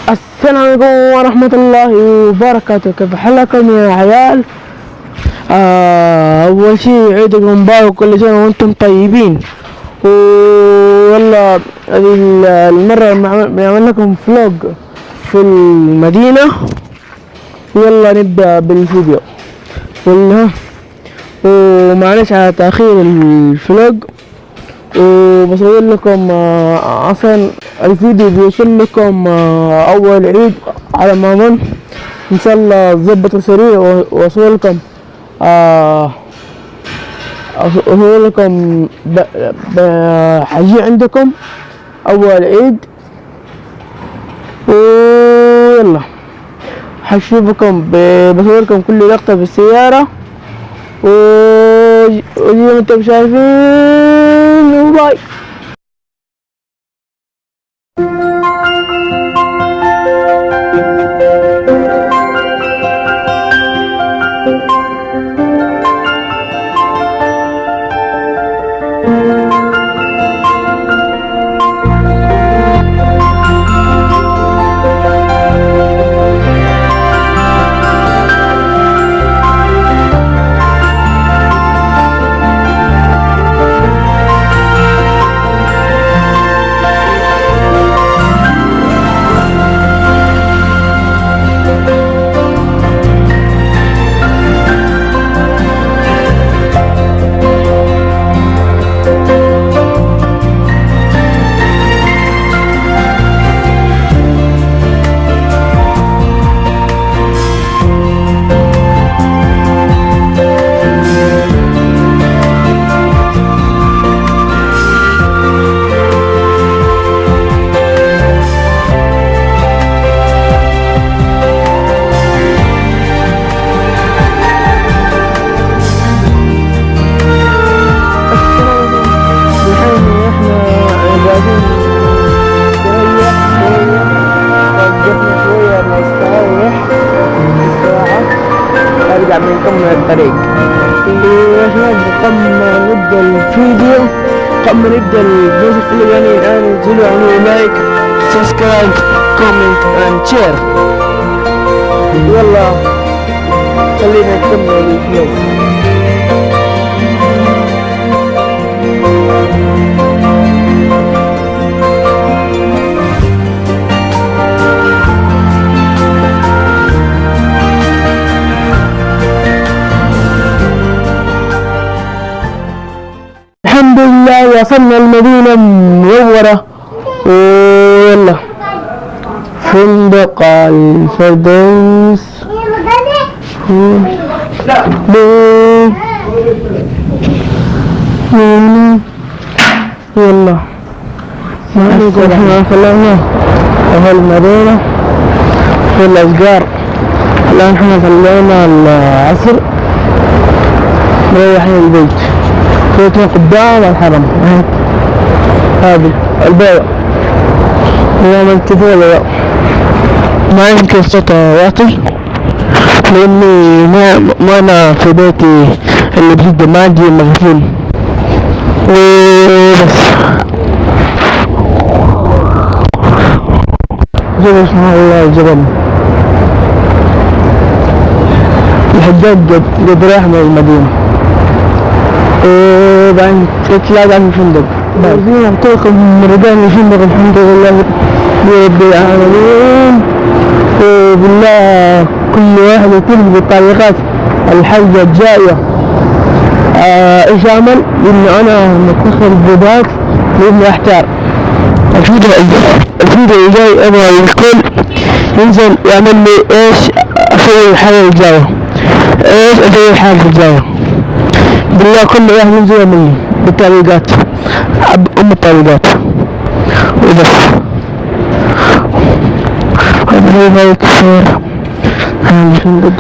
السلام عليكم ورحمة الله وبركاته. كيف حالكم يا عيال؟ أول شي عيدكم مبارك كل سنة وأنتم طيبين. والله هذه المرة بنعمل لكم فلوج في المدينة. يلا نبدأ بالفيديو. ومعلش على تأخير الفلوج، وبصور لكم اصلا الفيديو بيوصل لكم اول عيد على ما اظن. ان شاء الله تظبطوا سريع واصور لكم حاجي عندكم اول عيد. ويلا حشوفكم بصور لكم كل لقطة في السيارة، وزي ما انتم شايفين. وباي. بنكمل الطريق قبل ما نبدأ الفيديو، قبل ما نبدأ الفيديو يعني الآن انزلوا اعملوا لايك، سبسكرايب، كومنت اند شير. يلا خلينا نكمل الفيديو. الحمد لله وصلنا المدينة المنورة. ويلا فندق الفردوس. يلا احنا طلعنا اهل المدينة في الاشجار. الان احنا طلعنا العصر مريحين البيت. بيتنا قدام الحرم. هذه البيضة يوم الكثير ما يمكن صوتها واطي لاني ما انا في بيتي اللي بجد ما عندي مغفول وبس. جبل سبحان الله الجبل. الحجاج قد راح من المدينة وبعدين تلاقى في الفندق. بعدين اعطيكم مردان الفندق الحمد لله رب العالمين. وبالله كل واحد يكون بطريقات الحلقة الجاية ايش اعمل؟ لانه انا متخذ الفيديوهات لاني احتار. الفيديو الجاي ابغى الكل ينزل يعمل لي ايش اسوي الحلقة الجاية، ايش اسوي الحلقة الجاية. بالله كل واحد ينزل مني بالطريقات الطريقات وبس. هذا كثير هذا الفندق.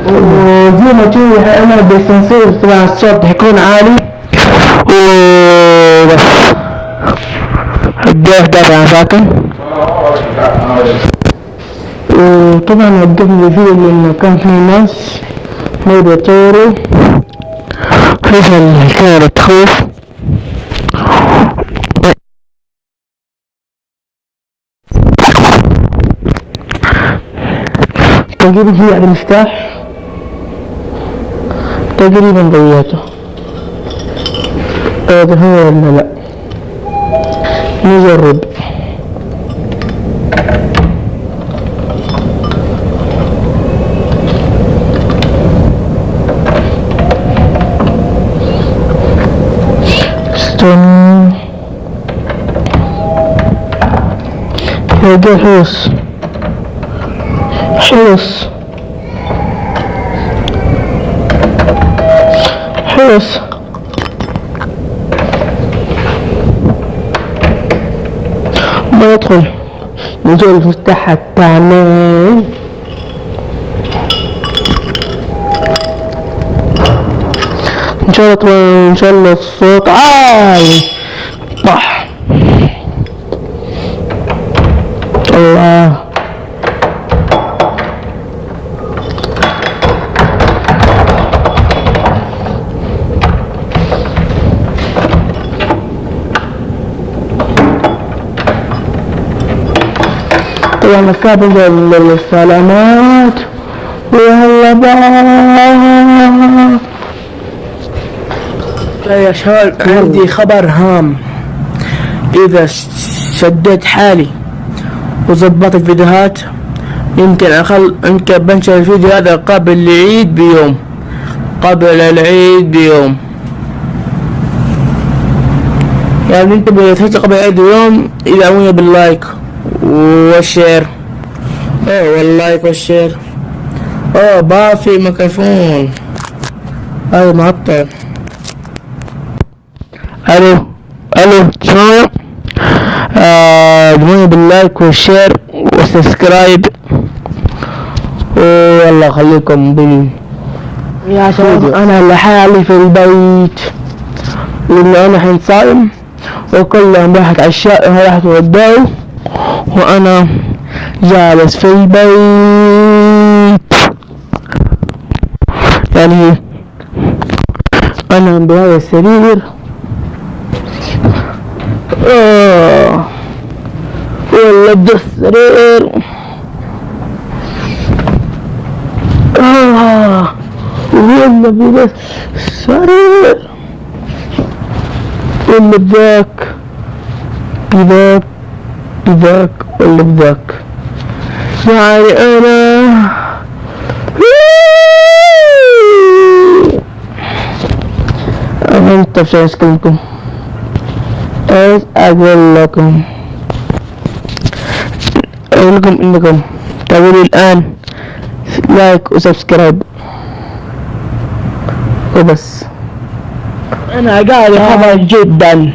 وزي ما تشوف انا بالسنسور طبعا الصوت حيكون عالي وبس. الضيف ده طبعا ساكن. وطبعا وقفنا فيه لانه كان في ناس ما يبغوا يتصوروا. هذا الحكاية تخوف. تقريبا هي على المفتاح تقريبا ضيعته. هذا هو ولا لا؟ نجرب. استنى هذا حوس حوس حوس ما يدخل. نجيب المفتاح الثاني. ان شاء الله الصوت عالي. طح الله. طبعا الكابل للسلامات ويلا بقى. يا شباب عندي خبر هام. اذا شديت حالي وظبطت الفيديوهات يمكن بنشر الفيديو هذا قبل العيد بيوم، قبل العيد بيوم. يعني انت بتحس قبل العيد بيوم ادعموني باللايك والشير. واللايك والشير. بافي ميكروفون هذا معطل. الو تسمعوا؟ ادعموني باللايك والشير والسبسكرايب والله خليكم يا شباب. انا لحالي في البيت لان انا الحين صايم وكلهم راحت عشاء راحت وداوا وانا جالس في البيت. يعني انا بهذا السرير ولا بده السرير ولا بده السرير ولا بذاك بذاك ولا بذاك. يعني انا انت مش عايز اكلمكم. ايش اقول لكم انكم تعملوا الان لايك وسبسكرايب وبس. انا قاعد خبر جدا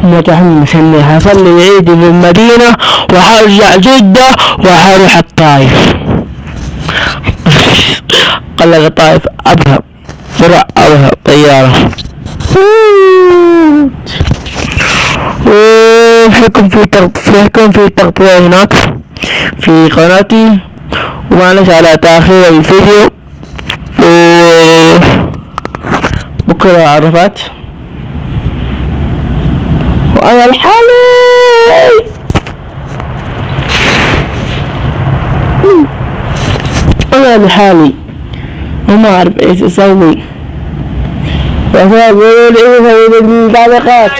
متحمس اني حصلي عيدي في المدينة وحرجع جدة وحروح الطايف. قلق الطايف اذهب طيارة وفيكم في تغطية هناك في قناتي. ومعلش على تأخير الفيديو بكرة عرفات وانا لحالي. وما اعرف ايش اسوي. يا شباب قولوا لي ايش اسوي بالتعليقات.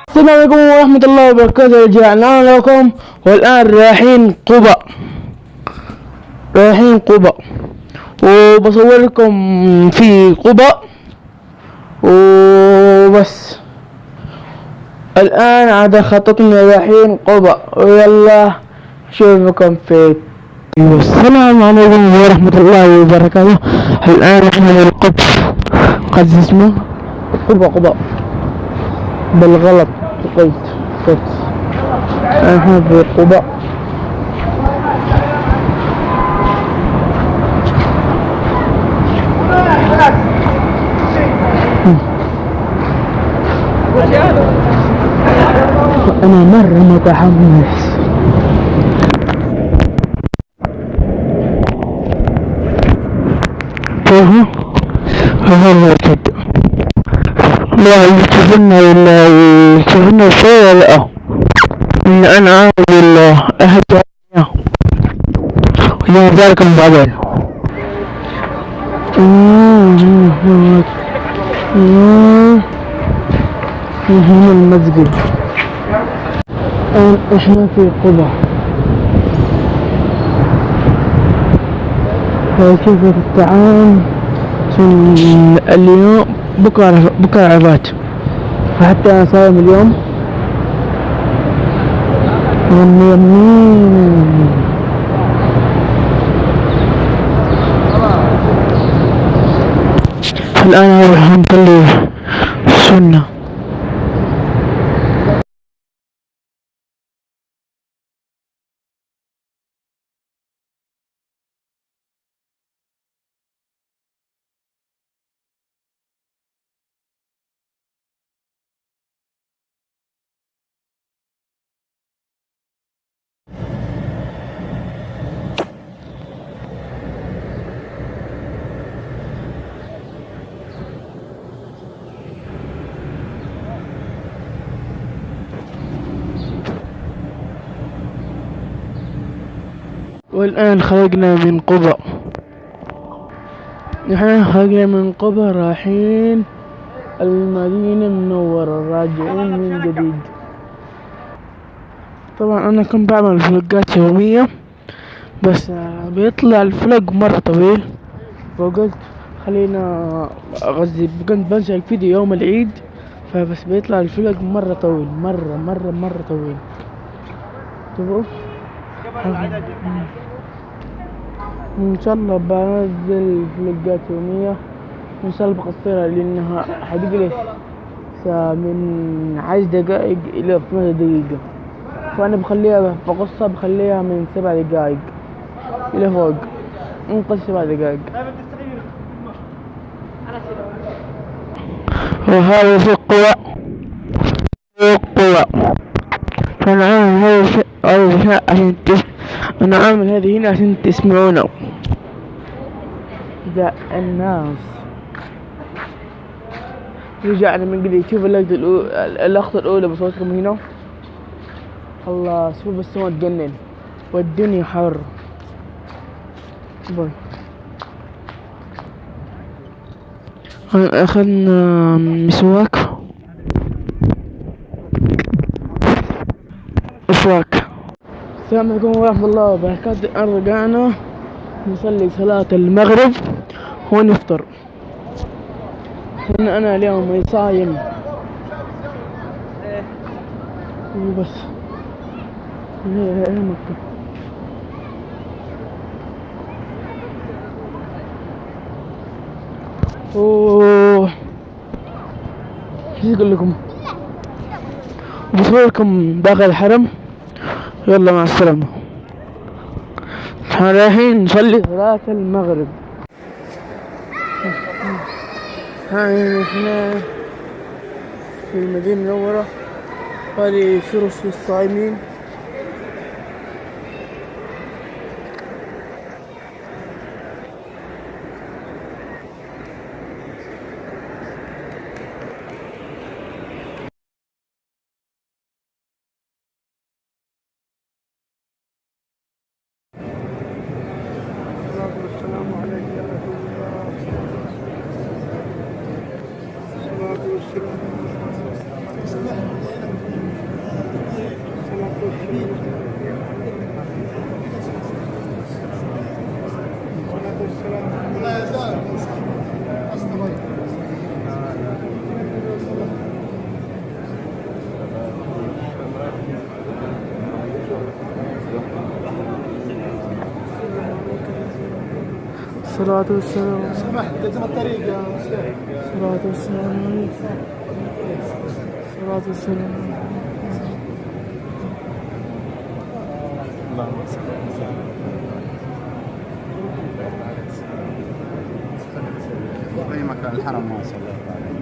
السلام عليكم ورحمة الله وبركاته. رجعنا لكم والآن رايحين قبة وبصور لكم في قبة وبس. الآن عاد خطتنا رايحين قبة، ويلا أشوفكم في السلام عليكم ورحمة الله وبركاته. الآن احنا في القبة، قد اسمه قبة بالغلط قلت احنا في قبة. أنا مرة متحمس. هذا كده لا يشوفنا ولا يشوفنا شيء ولا إن أنا عارف الله أهدى ويا ذلك بعدين. هنا المسجد. الآن إحنا في قبة. كيف الطعام اليوم بكرة عباد، فحتى أنا صايم اليوم. الآن أروح نصلي السنة. والآن خرجنا من قبة. نحن خرجنا من قبة رايحين المدينة المنورة، راجعين من جديد. طبعا أنا كنت بعمل فلوجات يومية، بس بيطلع الفلوج مرة طويل، فقلت خلينا قصدي كنت بنزل فيديو يوم العيد، فبس بيطلع الفلوج مرة طويل، مرة طويل. تبقوا ان شاء الله بنزل فلوجات يومية، ان شاء الله بقصرها لانها حتجلس من 10 دقائق الى 12 دقيقة، فانا بقصها بخليها من 7 دقائق الى فوق، انقص 7 دقائق. وهذا في القوى فانا عامل هذا الشيء عشان أنا عامل هذه هنا عشان تسمعونا ذا الناس. رجعنا من قبل. شوف اللقطة الأولى بصوتكم هنا. الله شوف السما تجنن والدنيا حر. باي. أخذنا مسواك السلام عليكم ورحمة الله وبركاته. رجعنا نصلي صلاة المغرب ونفطر. أنا اليوم صايم وبس. هي مكة. ايش اقول لكم؟ بصوركم داخل الحرم. يلا مع السلامة. احنا رايحين نصلي صلاة المغرب. هاي احنا في المدينة المنورة. هذه فرش للصائمين. الصلاة والسلام. سمحت لازم الطريق يا شيخ. الصلاة والسلام عليك. الصلاة والسلام. اللهم صل وسلم. في مكان الحرم ما صلى الله عليه.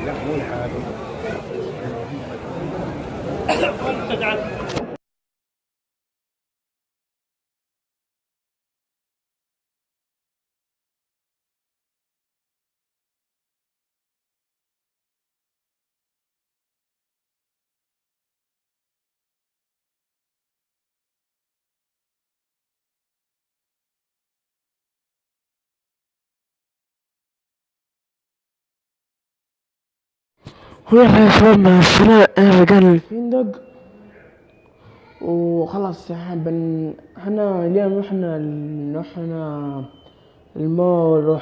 لا مو الحادث. ويلا يا شباب مع السلامة. أنا رجعنا الفندق وخلاص احنا اليوم رحنا المول،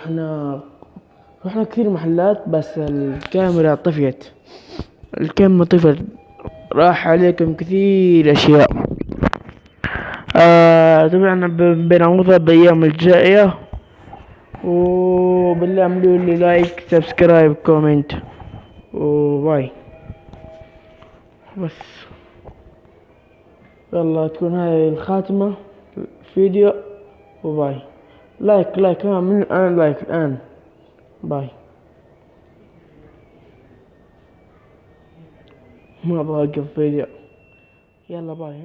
رحنا كثير محلات، بس الكاميرا طفيت. راح عليكم كثير أشياء. طبعا بنعوضها بأيام الجاية، وبالله اعملوا لي لايك سبسكرايب كومنت وباي. بس يلا تكون هاي الخاتمة الفيديو وباي. لايك من الآن، لايك الآن. باي. ما أبغى أوقف فيديو. يلا باي.